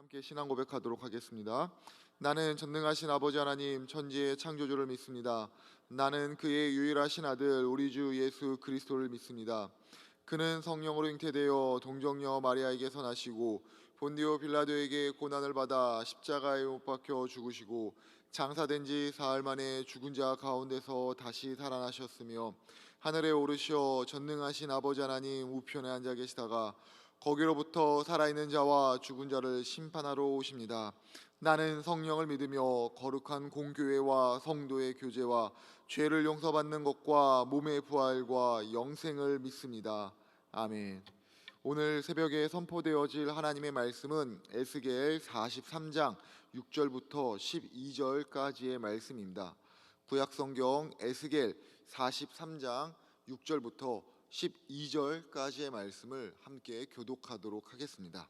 함께 신앙 고백하도록 하겠습니다. 나는 전능하신 아버지 하나님 천지의 창조주를 믿습니다. 나는 그의 유일하신 아들 우리 주 예수 그리스도를 믿습니다. 그는 성령으로 잉태되어 동정녀 마리아에게서 나시고 본디오 빌라도에게 고난을 받아 십자가에 못 박혀 죽으시고 장사된 지 사흘 만에 죽은 자 가운데서 다시 살아나셨으며 하늘에 오르시어 전능하신 아버지 하나님 우편에 앉아 계시다가 거기로부터 살아있는 자와 죽은 자를 심판하러 오십니다. 나는 성령을 믿으며 거룩한 공교회와 성도의 교제와 죄를 용서받는 것과 몸의 부활과 영생을 믿습니다. 아멘. 오늘 새벽에 선포되어질 하나님의 말씀은 에스겔 43장 6절부터 12절까지의 말씀입니다. 구약성경 에스겔 43장 6절부터 12절까지의 말씀을 함께 교독하도록 하겠습니다.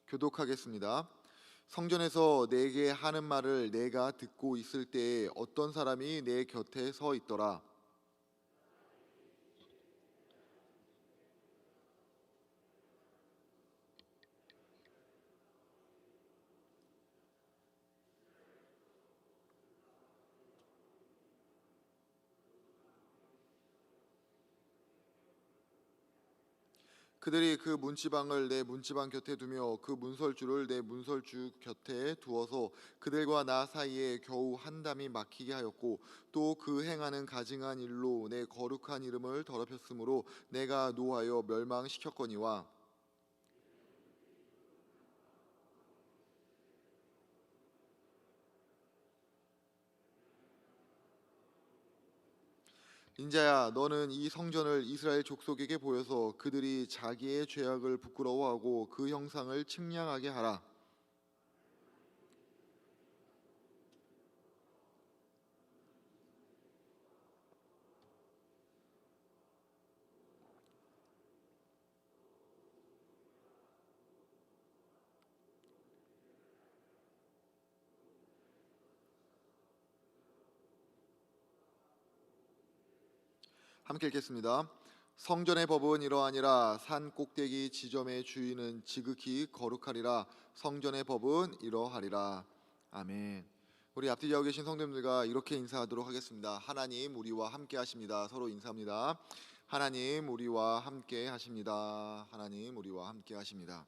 교독하겠습니다. 성전에서 내게 하는 말을 내가 듣고 있을 때에 어떤 사람이 내 곁에 서 있더라. 그들이 그 문지방을 내 문지방 곁에 두며 그 문설주를 내 문설주 곁에 두어서 그들과 나 사이에 겨우 한 담이 막히게 하였고 또 그 행하는 가증한 일로 내 거룩한 이름을 더럽혔으므로 내가 노하여 멸망시켰거니와 인자야, 너는 이 성전을 이스라엘 족속에게 보여서 그들이 자기의 죄악을 부끄러워하고 그 형상을 측량하게 하라. 함께 읽겠습니다. 성전의 법은 이러하니라. 산 꼭대기 지점의 주인은 지극히 거룩하리라. 성전의 법은 이러하리라. 아멘. 우리 앞뒤 자고 계신 성도님들과 이렇게 인사하도록 하겠습니다. 하나님 우리와 함께 하십니다. 서로 인사합니다. 하나님 우리와 함께 하십니다. 하나님 우리와 함께 하십니다.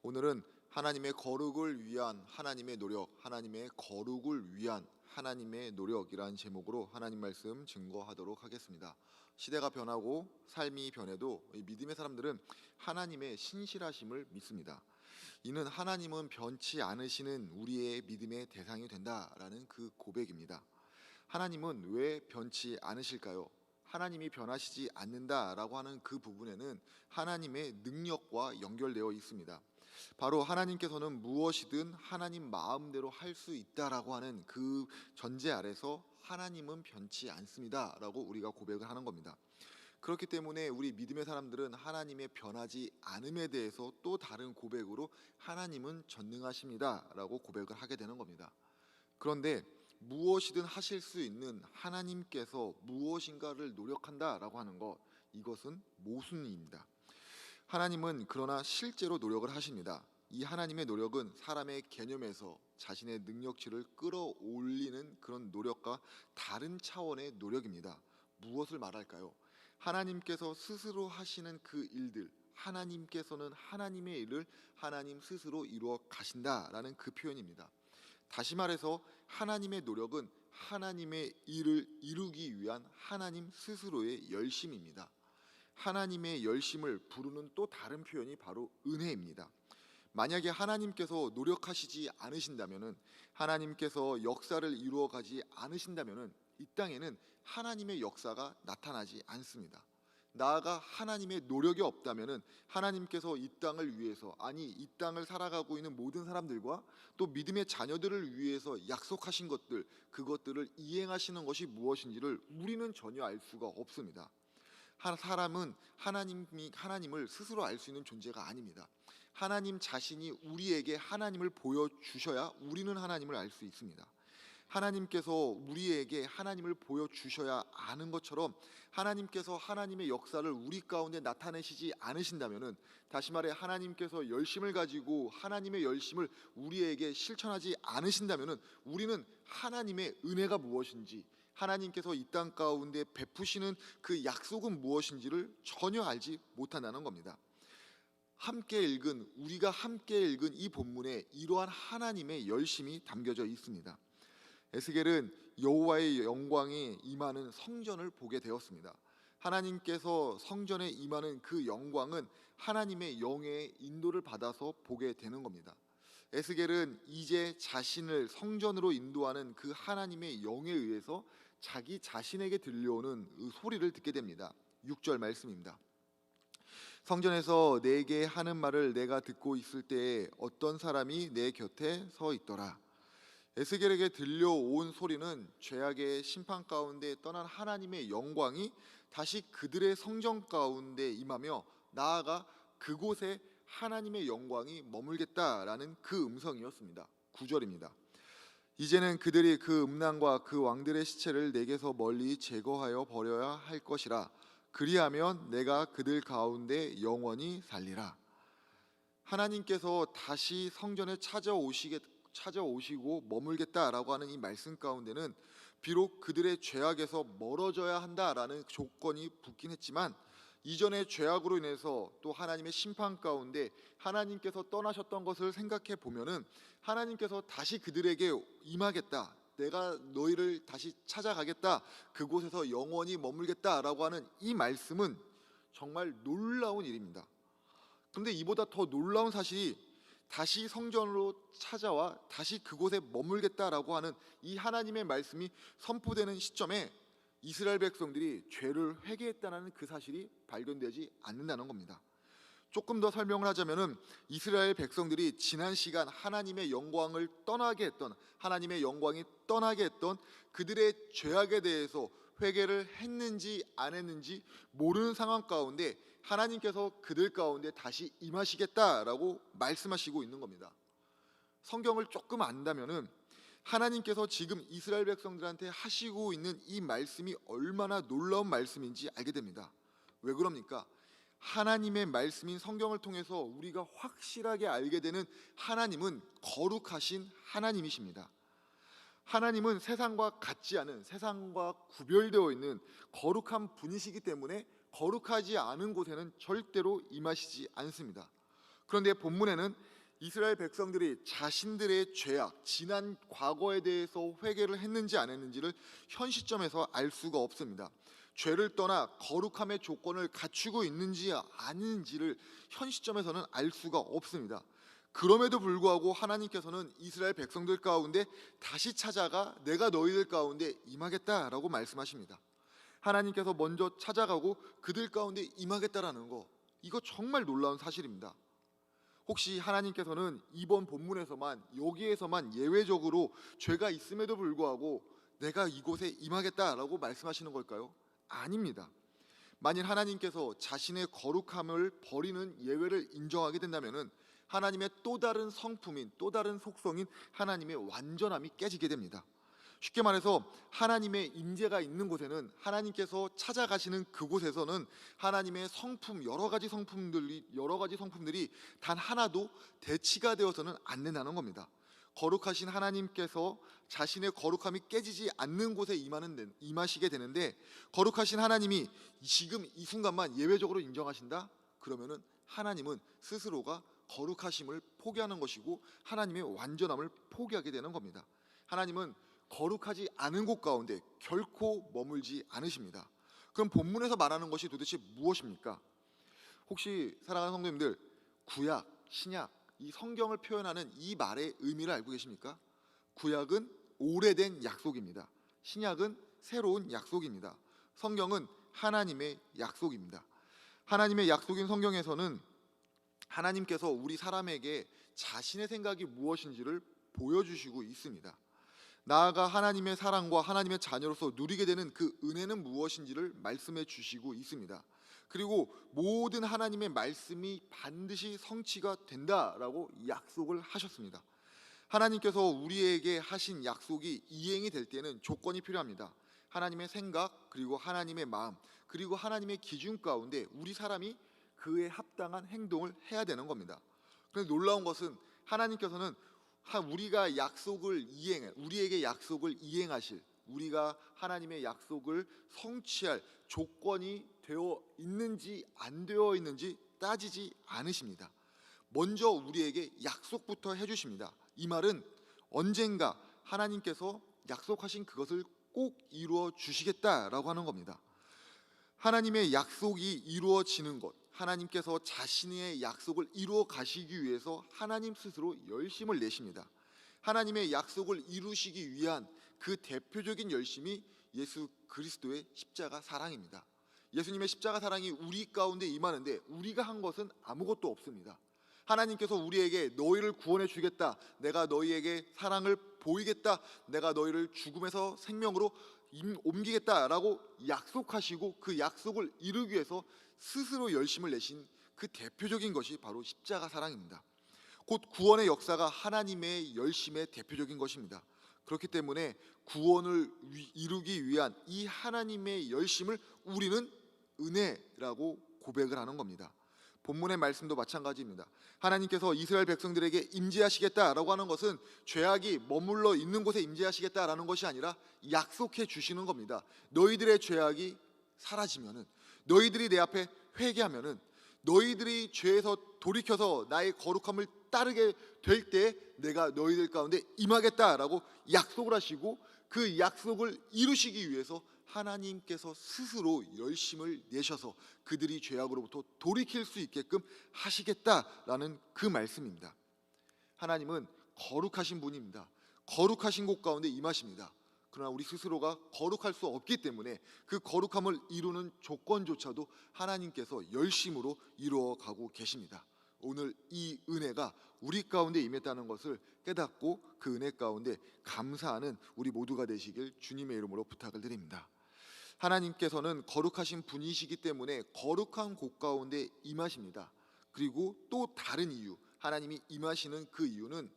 오늘은 하나님의 거룩을 위한 하나님의 노력, 하나님의 거룩을 위한 하나님의 노력이라는 제목으로 하나님 말씀 증거하도록 하겠습니다. 시대가 변하고 삶이 변해도 믿음의 사람들은 하나님의 신실하심을 믿습니다. 이는 하나님은 변치 않으시는 우리의 믿음의 대상이 된다라는 그 고백입니다. 하나님은 왜 변치 않으실까요? 하나님이 변하시지 않는다라고 하는 그 부분에는 하나님의 능력과 연결되어 있습니다. 바로 하나님께서는 무엇이든 하나님 마음대로 할 수 있다라고 하는 그 전제 아래서 하나님은 변치 않습니다라고 우리가 고백을 하는 겁니다. 그렇기 때문에 우리 믿음의 사람들은 하나님의 변하지 않음에 대해서 또 다른 고백으로 하나님은 전능하십니다라고 고백을 하게 되는 겁니다. 그런데 무엇이든 하실 수 있는 하나님께서 무엇인가를 노력한다라고 하는 것, 이것은 모순입니다. 하나님은 그러나 실제로 노력을 하십니다. 이 하나님의 노력은 사람의 개념에서 자신의 능력치를 끌어올리는 그런 노력과 다른 차원의 노력입니다. 무엇을 말할까요? 하나님께서 스스로 하시는 그 일들, 하나님께서는 하나님의 일을 하나님 스스로 이루어 가신다라는 그 표현입니다. 다시 말해서 하나님의 노력은 하나님의 일을 이루기 위한 하나님 스스로의 열심입니다. 하나님의 열심을 부르는 또 다른 표현이 바로 은혜입니다. 만약에 하나님께서 노력하시지 않으신다면은, 하나님께서 역사를 이루어 가지 않으신다면은 이 땅에는 하나님의 역사가 나타나지 않습니다. 나아가 하나님의 노력이 없다면은 하나님께서 이 땅을 위해서, 아니 이 땅을 살아가고 있는 모든 사람들과 또 믿음의 자녀들을 위해서 약속하신 것들, 그것들을 이행하시는 것이 무엇인지를 우리는 전혀 알 수가 없습니다. 사람은 하나님을 스스로 알 수 있는 존재가 아닙니다. 하나님 자신이 우리에게 하나님을 보여주셔야 우리는 하나님을 알 수 있습니다. 하나님께서 우리에게 하나님을 보여주셔야 아는 것처럼 하나님께서 하나님의 역사를 우리 가운데 나타내시지 않으신다면은, 다시 말해 하나님께서 열심을 가지고 하나님의 열심을 우리에게 실천하지 않으신다면은, 우리는 하나님의 은혜가 무엇인지, 하나님께서 이 땅 가운데 베푸시는 그 약속은 무엇인지를 전혀 알지 못한다는 겁니다. 우리가 함께 읽은 이 본문에 이러한 하나님의 열심이 담겨져 있습니다. 에스겔은 여호와의 영광이 임하는 성전을 보게 되었습니다. 하나님께서 성전에 임하는 그 영광은 하나님의 영의 인도를 받아서 보게 되는 겁니다. 에스겔은 이제 자신을 성전으로 인도하는 그 하나님의 영에 의해서 자기 자신에게 들려오는 그 소리를 듣게 됩니다. 6절 말씀입니다. 성전에서 내게 하는 말을 내가 듣고 있을 때에 어떤 사람이 내 곁에 서 있더라. 에스겔에게 들려온 소리는 죄악의 심판 가운데 떠난 하나님의 영광이 다시 그들의 성전 가운데 임하며, 나아가 그곳에 하나님의 영광이 머물겠다라는 그 음성이었습니다. 9절입니다. 이제는 그들이 그 음란과 그 왕들의 시체를 내게서 멀리 제거하여 버려야 할 것이라. 그리하면 내가 그들 가운데 영원히 살리라. 하나님께서 다시 성전에 찾아오시고 머물겠다라고 하는 이 말씀 가운데는 비록 그들의 죄악에서 멀어져야 한다라는 조건이 붙긴 했지만, 이전의 죄악으로 인해서 또 하나님의 심판 가운데 하나님께서 떠나셨던 것을 생각해 보면은, 하나님께서 다시 그들에게 임하겠다, 내가 너희를 다시 찾아가겠다, 그곳에서 영원히 머물겠다라고 하는 이 말씀은 정말 놀라운 일입니다. 그런데 이보다 더 놀라운 사실이, 다시 성전으로 찾아와 다시 그곳에 머물겠다라고 하는 이 하나님의 말씀이 선포되는 시점에 이스라엘 백성들이 죄를 회개했다는 그 사실이 발견되지 않는다는 겁니다. 조금 더 설명을 하자면은, 이스라엘 백성들이 지난 시간 하나님의 영광이 떠나게 했던 그들의 죄악에 대해서 회개를 했는지 안 했는지 모르는 상황 가운데 하나님께서 그들 가운데 다시 임하시겠다라고 말씀하시고 있는 겁니다. 성경을 조금 안다면은 하나님께서 지금 이스라엘 백성들한테 하시고 있는 이 말씀이 얼마나 놀라운 말씀인지 알게 됩니다. 왜 그럽니까? 하나님의 말씀인 성경을 통해서 우리가 확실하게 알게 되는 하나님은 거룩하신 하나님이십니다. 하나님은 세상과 같지 않은, 세상과 구별되어 있는 거룩한 분이시기 때문에 거룩하지 않은 곳에는 절대로 임하시지 않습니다. 그런데 본문에는 이스라엘 백성들이 자신들의 죄악, 지난 과거에 대해서 회개를 했는지 안 했는지를 현 시점에서 알 수가 없습니다. 죄를 떠나 거룩함의 조건을 갖추고 있는지 아닌지를 현 시점에서는 알 수가 없습니다. 그럼에도 불구하고 하나님께서는 이스라엘 백성들 가운데 다시 찾아가 내가 너희들 가운데 임하겠다라고 말씀하십니다. 하나님께서 먼저 찾아가고 그들 가운데 임하겠다라는 거, 이거 정말 놀라운 사실입니다. 혹시 하나님께서는 이번 본문에서만, 여기에서만 예외적으로 죄가 있음에도 불구하고 내가 이곳에 임하겠다라고 말씀하시는 걸까요? 아닙니다. 만일 하나님께서 자신의 거룩함을 버리는 예외를 인정하게 된다면은 하나님의 또 다른 성품인, 또 다른 속성인 하나님의 완전함이 깨지게 됩니다. 쉽게 말해서 하나님의 임재가 있는 곳에는, 하나님께서 찾아가시는 그곳에서는 하나님의 성품, 여러 가지 성품들이 단 하나도 대치가 되어서는 안 된다는 겁니다. 거룩하신 하나님께서 자신의 거룩함이 깨지지 않는 곳에 임하시게 되는데, 거룩하신 하나님이 지금 이 순간만 예외적으로 인정하신다? 그러면은 하나님은 스스로가 거룩하심을 포기하는 것이고 하나님의 완전함을 포기하게 되는 겁니다. 하나님은 거룩하지 않은 곳 가운데 결코 머물지 않으십니다. 그럼 본문에서 말하는 것이 도대체 무엇입니까? 혹시 사랑하는 성도님들, 구약, 신약, 이 성경을 표현하는 이 말의 의미를 알고 계십니까? 구약은 오래된 약속입니다. 신약은 새로운 약속입니다. 성경은 하나님의 약속입니다. 하나님의 약속인 성경에서는 하나님께서 우리 사람에게 자신의 생각이 무엇인지를 보여주시고 있습니다. 나아가 하나님의 사랑과 하나님의 자녀로서 누리게 되는 그 은혜는 무엇인지를 말씀해 주시고 있습니다. 그리고 모든 하나님의 말씀이 반드시 성취가 된다라고 약속을 하셨습니다. 하나님께서 우리에게 하신 약속이 이행이 될 때는 조건이 필요합니다. 하나님의 생각, 그리고 하나님의 마음, 그리고 하나님의 기준 가운데 우리 사람이 그에 합당한 행동을 해야 되는 겁니다. 그런데 놀라운 것은 하나님께서는 우리에게 약속을 이행하실, 우리가 하나님의 약속을 성취할 조건이 되어 있는지 안 되어 있는지 따지지 않으십니다. 먼저 우리에게 약속부터 해주십니다. 이 말은 언젠가 하나님께서 약속하신 그것을 꼭 이루어 주시겠다라고 하는 겁니다. 하나님의 약속이 이루어지는 것, 하나님께서 자신의 약속을 이루어 가시기 위해서 하나님 스스로 열심을 내십니다. 하나님의 약속을 이루시기 위한 그 대표적인 열심이 예수 그리스도의 십자가 사랑입니다. 예수님의 십자가 사랑이 우리 가운데 임하는데 우리가 한 것은 아무것도 없습니다. 하나님께서 우리에게 너희를 구원해 주겠다, 내가 너희에게 사랑을 보이겠다, 내가 너희를 죽음에서 생명으로 옮기겠다라고 약속하시고 그 약속을 이루기 위해서 스스로 열심을 내신 그 대표적인 것이 바로 십자가 사랑입니다. 곧 구원의 역사가 하나님의 열심의 대표적인 것입니다. 그렇기 때문에 구원을 이루기 위한 이 하나님의 열심을 우리는 은혜라고 고백을 하는 겁니다. 본문의 말씀도 마찬가지입니다. 하나님께서 이스라엘 백성들에게 임재하시겠다라고 하는 것은 죄악이 머물러 있는 곳에 임재하시겠다라는 것이 아니라 약속해 주시는 겁니다. 너희들의 죄악이 사라지면은, 너희들이 내 앞에 회개하면은, 너희들이 죄에서 돌이켜서 나의 거룩함을 따르게 될 때 내가 너희들 가운데 임하겠다라고 약속을 하시고, 그 약속을 이루시기 위해서 하나님께서 스스로 열심을 내셔서 그들이 죄악으로부터 돌이킬 수 있게끔 하시겠다라는 그 말씀입니다. 하나님은 거룩하신 분입니다. 거룩하신 곳 가운데 임하십니다. 그러나 우리 스스로가 거룩할 수 없기 때문에 그 거룩함을 이루는 조건조차도 하나님께서 열심으로 이루어가고 계십니다. 오늘 이 은혜가 우리 가운데 임했다는 것을 깨닫고 그 은혜 가운데 감사하는 우리 모두가 되시길 주님의 이름으로 부탁을 드립니다. 하나님께서는 거룩하신 분이시기 때문에 거룩한 곳 가운데 임하십니다. 그리고 또 다른 이유, 하나님이 임하시는 그 이유는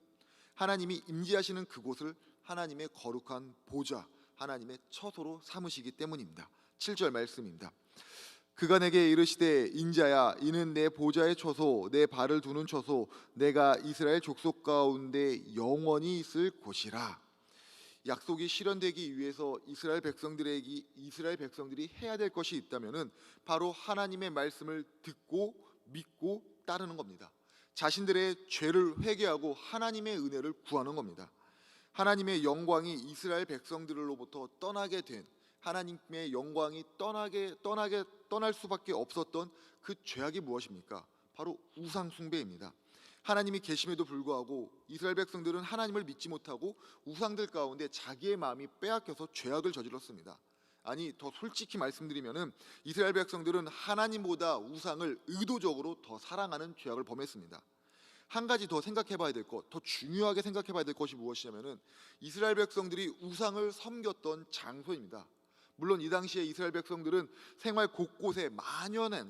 하나님이 임재하시는 그곳을 하나님의 거룩한 보좌, 하나님의 처소로 삼으시기 때문입니다. 7절 말씀입니다. 그가 내게 이르시되 인자야, 이는 내 보좌의 처소, 내 발을 두는 처소, 내가 이스라엘 족속 가운데 영원히 있을 곳이라. 약속이 실현되기 위해서 이스라엘 백성들이 해야 될 것이 있다면은 바로 하나님의 말씀을 듣고 믿고 따르는 겁니다. 자신들의 죄를 회개하고 하나님의 은혜를 구하는 겁니다. 하나님의 영광이 이스라엘 백성들로부터 떠나게 된, 하나님의 영광이 떠날 수밖에 없었던 그 죄악이 무엇입니까? 바로 우상 숭배입니다. 하나님이 계심에도 불구하고 이스라엘 백성들은 하나님을 믿지 못하고 우상들 가운데 자기의 마음이 빼앗겨서 죄악을 저질렀습니다. 아니, 더 솔직히 말씀드리면은 이스라엘 백성들은 하나님보다 우상을 의도적으로 더 사랑하는 죄악을 범했습니다. 한 가지 더 생각해봐야 될 것, 더 중요하게 생각해봐야 될 것이 무엇이냐면은 이스라엘 백성들이 우상을 섬겼던 장소입니다. 물론 이 당시에 이스라엘 백성들은 생활 곳곳에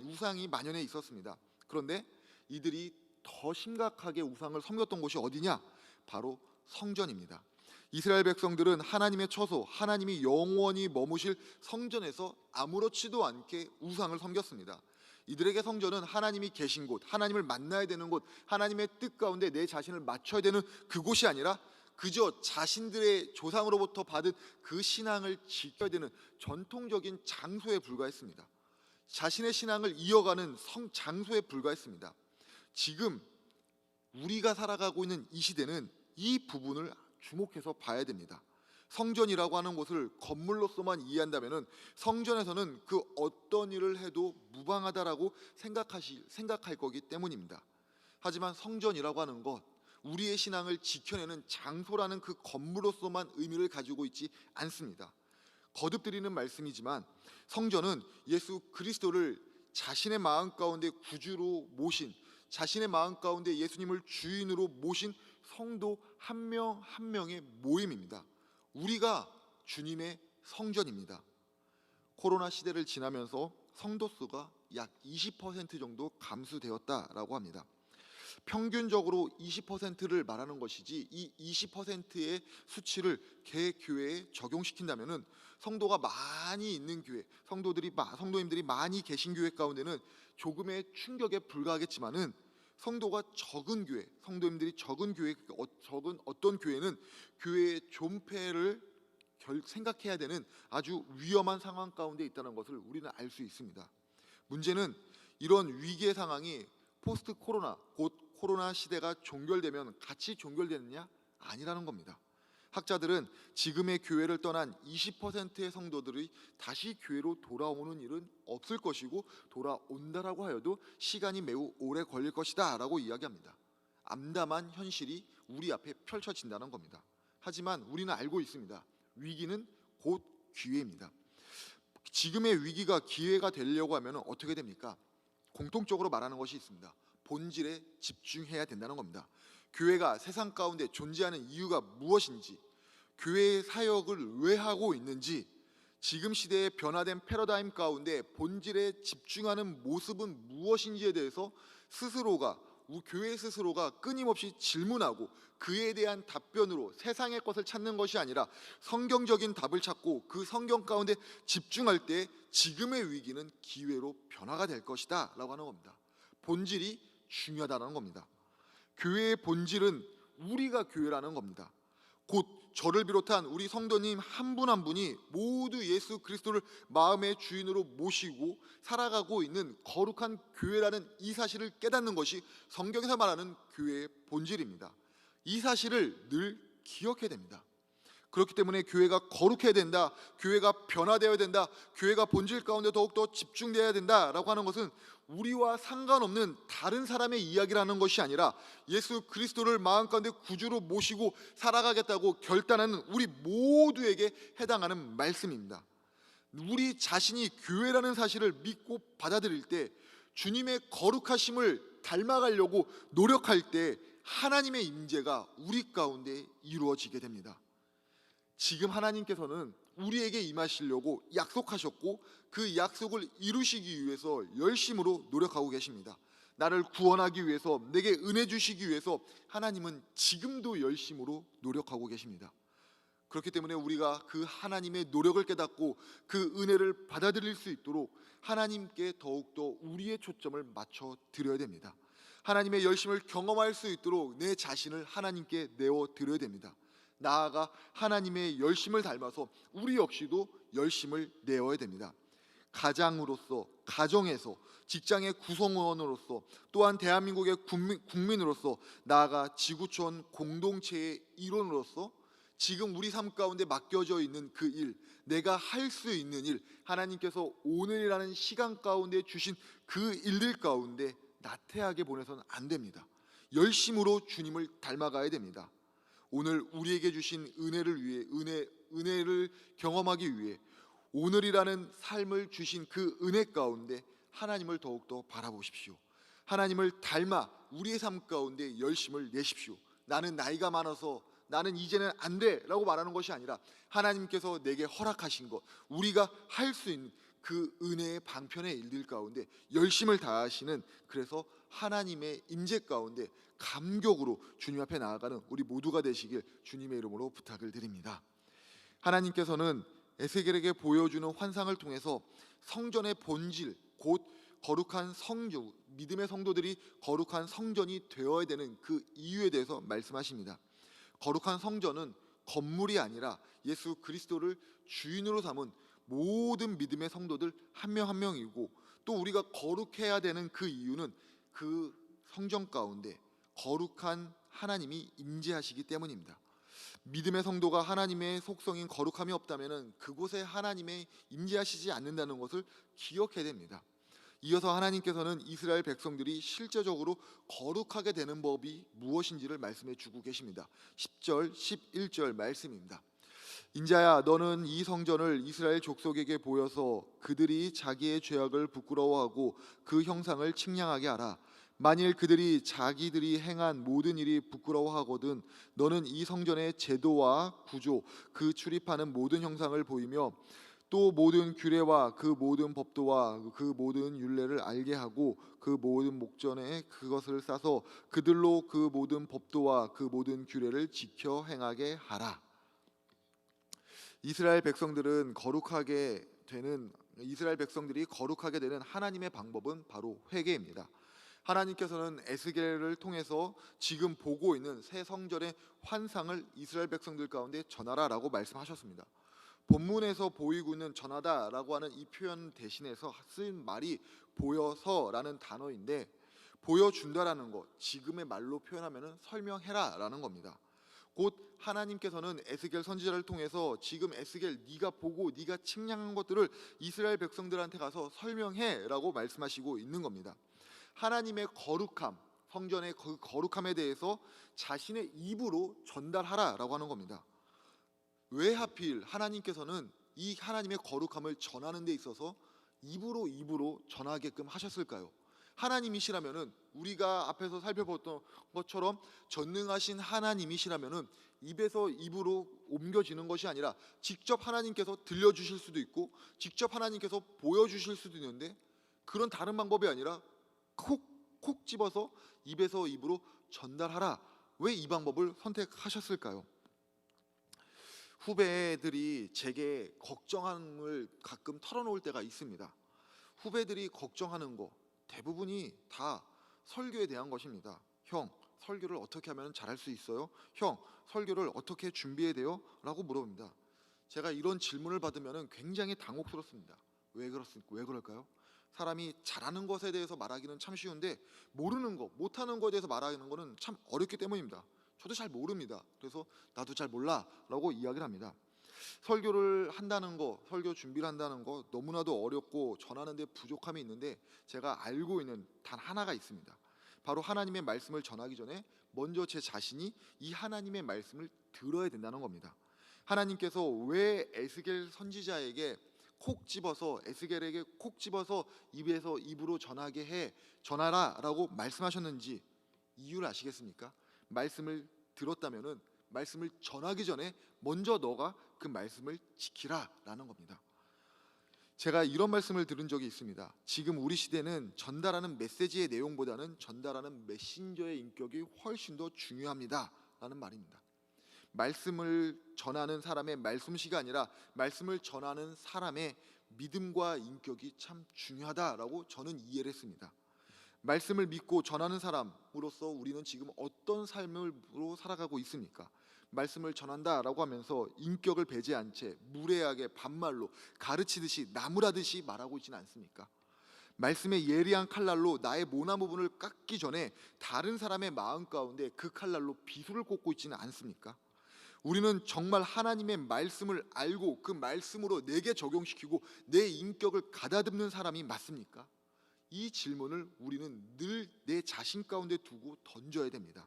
우상이 만연해 있었습니다. 그런데 이들이 더 심각하게 우상을 섬겼던 곳이 어디냐? 바로 성전입니다. 이스라엘 백성들은 하나님의 처소, 하나님이 영원히 머무실 성전에서 아무렇지도 않게 우상을 섬겼습니다. 이들에게 성전은 하나님이 계신 곳, 하나님을 만나야 되는 곳, 하나님의 뜻 가운데 내 자신을 맞춰야 되는 그곳이 아니라 그저 자신들의 조상으로부터 받은 그 신앙을 지켜야 되는 전통적인 장소에 불과했습니다. 자신의 신앙을 이어가는 장소에 불과했습니다. 지금 우리가 살아가고 있는 이 시대는 이 부분을 주목해서 봐야 됩니다. 성전이라고 하는 곳을 건물로서만 이해한다면 성전에서는 그 어떤 일을 해도 무방하다라고 생각할 거기 때문입니다. 하지만 성전이라고 하는 것, 우리의 신앙을 지켜내는 장소라는 그 건물로서만 의미를 가지고 있지 않습니다. 거듭드리는 말씀이지만 성전은 예수 그리스도를 자신의 마음 가운데 구주로 모신, 자신의 마음 가운데 예수님을 주인으로 모신 성도 한 명 한 명의 모임입니다. 우리가 주님의 성전입니다. 코로나 시대를 지나면서 성도 수가 약 20% 정도 감소되었다라고 합니다. 평균적으로 20%를 말하는 것이지, 이 20%의 수치를 개 교회에 적용시킨다면은 성도가 많이 있는 교회, 성도님들이 많이 계신 교회 가운데는 조금의 충격에 불과하겠지만은, 성도가 적은 교회, 성도님들이 적은 교회, 적은 어떤 교회는 교회의 존폐를 생각해야 되는 아주 위험한 상황 가운데 있다는 것을 우리는 알 수 있습니다. 문제는 이런 위기의 상황이 포스트 코로나, 곧 코로나 시대가 종결되면 같이 종결되느냐? 아니라는 겁니다. 학자들은 지금의 교회를 떠난 20%의 성도들이 다시 교회로 돌아오는 일은 없을 것이고, 돌아온다라고 하여도 시간이 매우 오래 걸릴 것이다 라고 이야기합니다. 암담한 현실이 우리 앞에 펼쳐진다는 겁니다. 하지만 우리는 알고 있습니다. 위기는 곧 기회입니다. 지금의 위기가 기회가 되려고 하면 어떻게 됩니까? 공통적으로 말하는 것이 있습니다. 본질에 집중해야 된다는 겁니다. 교회가 세상 가운데 존재하는 이유가 무엇인지, 교회의 사역을 왜 하고 있는지, 지금 시대의 변화된 패러다임 가운데 본질에 집중하는 모습은 무엇인지에 대해서 교회 스스로가 끊임없이 질문하고 그에 대한 답변으로 세상의 것을 찾는 것이 아니라 성경적인 답을 찾고 그 성경 가운데 집중할 때 지금의 위기는 기회로 변화가 될 것이다 라고 하는 겁니다. 본질이 중요하다는 겁니다. 교회의 본질은 우리가 교회라는 겁니다. 곧 저를 비롯한 우리 성도님 한 분 한 분이 모두 예수 그리스도를 마음의 주인으로 모시고 살아가고 있는 거룩한 교회라는 이 사실을 깨닫는 것이 성경에서 말하는 교회의 본질입니다. 이 사실을 늘 기억해야 됩니다. 그렇기 때문에 교회가 거룩해야 된다, 교회가 변화되어야 된다, 교회가 본질 가운데 더욱더 집중되어야 된다라고 하는 것은 우리와 상관없는 다른 사람의 이야기라는 것이 아니라 예수 그리스도를 마음 가운데 구주로 모시고 살아가겠다고 결단하는 우리 모두에게 해당하는 말씀입니다. 우리 자신이 교회라는 사실을 믿고 받아들일 때, 주님의 거룩하심을 닮아가려고 노력할 때 하나님의 임재가 우리 가운데 이루어지게 됩니다. 지금 하나님께서는 우리에게 임하시려고 약속하셨고 그 약속을 이루시기 위해서 열심으로 노력하고 계십니다. 나를 구원하기 위해서, 내게 은혜 주시기 위해서 하나님은 지금도 열심으로 노력하고 계십니다. 그렇기 때문에 우리가 그 하나님의 노력을 깨닫고 그 은혜를 받아들일 수 있도록 하나님께 더욱더 우리의 초점을 맞춰 드려야 됩니다. 하나님의 열심을 경험할 수 있도록 내 자신을 하나님께 내어 드려야 됩니다. 나아가 하나님의 열심을 닮아서 우리 역시도 열심을 내어야 됩니다. 가장으로서, 가정에서, 직장의 구성원으로서, 또한 대한민국의 국민으로서, 나아가 지구촌 공동체의 일원으로서 지금 우리 삶 가운데 맡겨져 있는 그 일, 내가 할 수 있는 일, 하나님께서 오늘이라는 시간 가운데 주신 그 일들 가운데 나태하게 보내서는 안 됩니다. 열심으로 주님을 닮아가야 됩니다. 오늘 우리에게 주신 은혜를 위해, 은혜를 경험하기 위해 오늘이라는 삶을 주신 그 은혜 가운데 하나님을 더욱더 바라보십시오. 하나님을 닮아 우리의 삶 가운데 열심을 내십시오. 나는 나이가 많아서 나는 이제는 안 돼 라고 말하는 것이 아니라 하나님께서 내게 허락하신 것, 우리가 할 수 있는 그 은혜의 방편의 일들 가운데 열심을 다하시는, 그래서 하나님의 임재 가운데 감격으로 주님 앞에 나아가는 우리 모두가 되시길 주님의 이름으로 부탁을 드립니다. 하나님께서는 에스겔에게 보여주는 환상을 통해서 성전의 본질, 곧 거룩한 성전, 믿음의 성도들이 거룩한 성전이 되어야 되는 그 이유에 대해서 말씀하십니다. 거룩한 성전은 건물이 아니라 예수 그리스도를 주인으로 삼은 모든 믿음의 성도들 한 명 한 명이고, 또 우리가 거룩해야 되는 그 이유는 그 성전 가운데 거룩한 하나님이 임재하시기 때문입니다. 믿음의 성도가 하나님의 속성인 거룩함이 없다면 그곳에 하나님의 임재하시지 않는다는 것을 기억해야 됩니다. 이어서 하나님께서는 이스라엘 백성들이 실제적으로 거룩하게 되는 법이 무엇인지를 말씀해 주고 계십니다. 10절, 11절 말씀입니다. 인자야, 너는 이 성전을 이스라엘 족속에게 보여서 그들이 자기의 죄악을 부끄러워하고 그 형상을 측량하게 하라. 만일 그들이 자기들이 행한 모든 일이 부끄러워하거든 너는 이 성전의 제도와 구조, 그 출입하는 모든 형상을 보이며 또 모든 규례와 그 모든 법도와 그 모든 율례를 알게 하고 그 모든 목전에 그것을 싸서 그들로 그 모든 법도와 그 모든 규례를 지켜 행하게 하라. 이스라엘 백성들은 거룩하게 되는 이스라엘 백성들이 거룩하게 되는 하나님의 방법은 바로 회개입니다. 하나님께서는 에스겔을 통해서 지금 보고 있는 새 성전의 환상을 이스라엘 백성들 가운데 전하라라고 말씀하셨습니다. 본문에서 보이고 있는 전하다라고 하는 이 표현 대신해서 쓰인 말이 보여서라는 단어인데, 보여준다라는 것, 지금의 말로 표현하면 설명해라라는 겁니다. 곧 하나님께서는 에스겔 선지자를 통해서 지금 에스겔 네가 보고 네가 측량한 것들을 이스라엘 백성들한테 가서 설명해라고 말씀하시고 있는 겁니다. 하나님의 거룩함, 성전의 그 거룩함에 대해서 자신의 입으로 전달하라라고 하는 겁니다. 왜 하필 하나님께서는 이 하나님의 거룩함을 전하는 데 있어서 입으로 전하게끔 하셨을까요? 하나님이시라면은, 우리가 앞에서 살펴봤던 것처럼 전능하신 하나님이시라면은 입에서 입으로 옮겨지는 것이 아니라 직접 하나님께서 들려주실 수도 있고 직접 하나님께서 보여주실 수도 있는데, 그런 다른 방법이 아니라 콕 집어서 입에서 입으로 전달하라. 왜 이 방법을 선택하셨을까요? 후배들이 제게 걱정함을 가끔 털어놓을 때가 있습니다. 후배들이 걱정하는 거 대부분이 다 설교에 대한 것입니다. 형, 설교를 어떻게 하면 잘할 수 있어요? 형, 설교를 어떻게 준비해야 돼요? 라고 물어봅니다. 제가 이런 질문을 받으면 굉장히 당혹스럽습니다. 왜 그럴까요? 사람이 잘하는 것에 대해서 말하기는 참 쉬운데 모르는 것, 못하는 것에 대해서 말하는 것은 참 어렵기 때문입니다. 저도 잘 모릅니다. 그래서 나도 잘 몰라 라고 이야기를 합니다. 설교를 한다는 거, 설교 준비를 한다는 거 너무나도 어렵고 전하는 데 부족함이 있는데, 제가 알고 있는 단 하나가 있습니다. 바로 하나님의 말씀을 전하기 전에 먼저 제 자신이 이 하나님의 말씀을 들어야 된다는 겁니다. 하나님께서 왜 에스겔 선지자에게 에스겔에게 콕 집어서 입에서 입으로 전하라라고 말씀하셨는지 이유를 아시겠습니까? 말씀을 들었다면은 말씀을 전하기 전에 먼저 너가 그 말씀을 지키라라는 겁니다. 제가 이런 말씀을 들은 적이 있습니다. 지금 우리 시대는 전달하는 메시지의 내용보다는 전달하는 메신저의 인격이 훨씬 더 중요합니다라는 말입니다. 말씀을 전하는 사람의 말씀씨가 아니라 말씀을 전하는 사람의 믿음과 인격이 참 중요하다라고 저는 이해를 했습니다. 말씀을 믿고 전하는 사람으로서 우리는 지금 어떤 삶으로 살아가고 있습니까? 말씀을 전한다라고 하면서 인격을 배제한 채 무례하게 반말로 가르치듯이 나무라듯이 말하고 있지는 않습니까? 말씀의 예리한 칼날로 나의 모난 부분을 깎기 전에 다른 사람의 마음 가운데 그 칼날로 비수를 꽂고 있지는 않습니까? 우리는 정말 하나님의 말씀을 알고 그 말씀으로 내게 적용시키고 내 인격을 가다듬는 사람이 맞습니까? 이 질문을 우리는 늘 내 자신 가운데 두고 던져야 됩니다.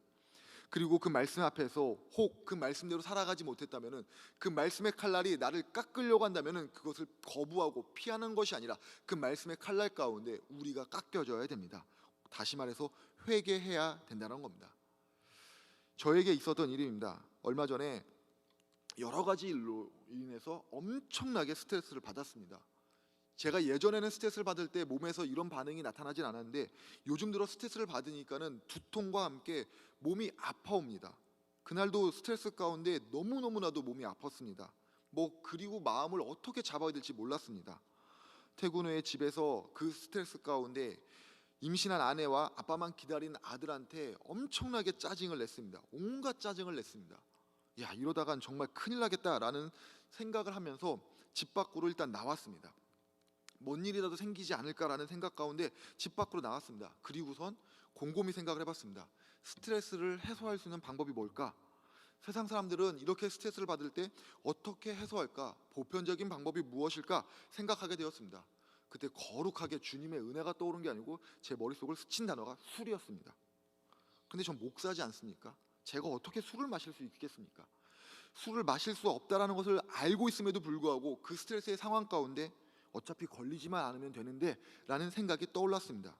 그리고 그 말씀 앞에서 혹 그 말씀대로 살아가지 못했다면은, 그 말씀의 칼날이 나를 깎으려고 한다면은 그것을 거부하고 피하는 것이 아니라 그 말씀의 칼날 가운데 우리가 깎여져야 됩니다. 다시 말해서 회개해야 된다는 겁니다. 저에게 있었던 일입니다. 얼마 전에 여러 가지 일로 인해서 엄청나게 스트레스를 받았습니다. 제가 예전에는 스트레스를 받을 때 몸에서 이런 반응이 나타나진 않았는데 요즘 들어 스트레스를 받으니까는 두통과 함께 몸이 아파옵니다. 그날도 스트레스 가운데 너무너무나도 몸이 아팠습니다. 그리고 마음을 어떻게 잡아야 될지 몰랐습니다. 퇴근 후에 집에서 그 스트레스 가운데 임신한 아내와 아빠만 기다린 아들한테 엄청나게 짜증을 냈습니다. 온갖 짜증을 냈습니다. 야, 이러다간 정말 큰일 나겠다라는 생각을 하면서 집 밖으로 일단 나왔습니다. 뭔 일이라도 생기지 않을까라는 생각 가운데 집 밖으로 나왔습니다. 그리고선 곰곰이 생각을 해봤습니다. 스트레스를 해소할 수 있는 방법이 뭘까? 세상 사람들은 이렇게 스트레스를 받을 때 어떻게 해소할까? 보편적인 방법이 무엇일까? 생각하게 되었습니다. 그때 거룩하게 주님의 은혜가 떠오른 게 아니고 제 머릿속을 스친 단어가 술이었습니다. 근데 전 목사지 않습니까? 제가 어떻게 술을 마실 수 있겠습니까? 술을 마실 수 없다라는 것을 알고 있음에도 불구하고 그 스트레스의 상황 가운데 어차피 걸리지만 않으면 되는데 라는 생각이 떠올랐습니다.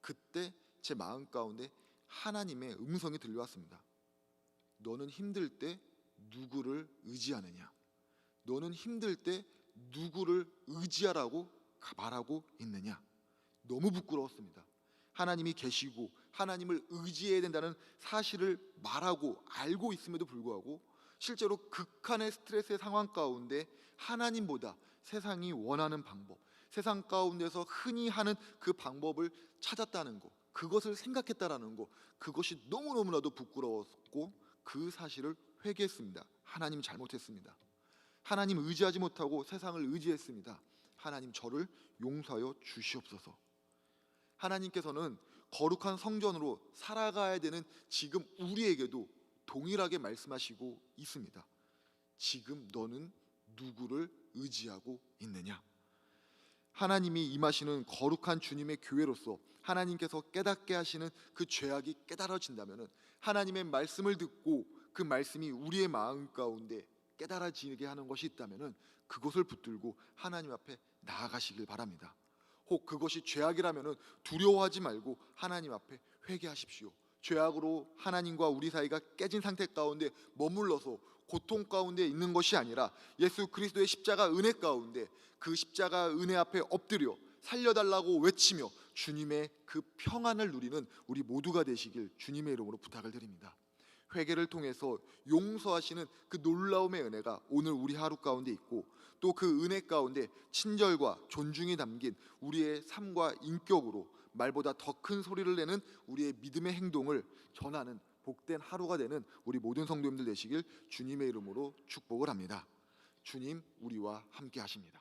그때 제 마음 가운데 하나님의 음성이 들려왔습니다. 너는 힘들 때 누구를 의지하느냐? 너는 힘들 때 누구를 의지하라고 말하고 있느냐? 너무 부끄러웠습니다. 하나님이 계시고 하나님을 의지해야 된다는 사실을 말하고 알고 있음에도 불구하고 실제로 극한의 스트레스의 상황 가운데 하나님보다 세상이 원하는 방법, 세상 가운데서 흔히 하는 그 방법을 찾았다는 것, 그것을 생각했다라는 것, 그것이 너무너무나도 부끄러웠고 그 사실을 회개했습니다. 하나님 잘못했습니다. 하나님 의지하지 못하고 세상을 의지했습니다. 하나님 저를 용서하여 주시옵소서. 하나님께서는 거룩한 성전으로 살아가야 되는 지금 우리에게도 동일하게 말씀하시고 있습니다. 지금 너는 누구를 의지하고 있느냐? 하나님이 임하시는 거룩한 주님의 교회로서 하나님께서 깨닫게 하시는 그 죄악이 깨달아진다면 하나님의 말씀을 듣고 그 말씀이 우리의 마음 가운데 깨달아지게 하는 것이 있다면 그것을 붙들고 하나님 앞에 나아가시길 바랍니다. 혹 그것이 죄악이라면 두려워하지 말고 하나님 앞에 회개하십시오. 죄악으로 하나님과 우리 사이가 깨진 상태 가운데 머물러서 고통 가운데 있는 것이 아니라 예수 그리스도의 십자가 은혜 가운데 그 십자가 은혜 앞에 엎드려 살려달라고 외치며 주님의 그 평안을 누리는 우리 모두가 되시길 주님의 이름으로 부탁을 드립니다. 회개를 통해서 용서하시는 그 놀라움의 은혜가 오늘 우리 하루 가운데 있고 또 그 은혜 가운데 친절과 존중이 담긴 우리의 삶과 인격으로 말보다 더 큰 소리를 내는 우리의 믿음의 행동을 전하는 복된 하루가 되는 우리 모든 성도님들 되시길 주님의 이름으로 축복을 합니다. 주님 우리와 함께 하십니다.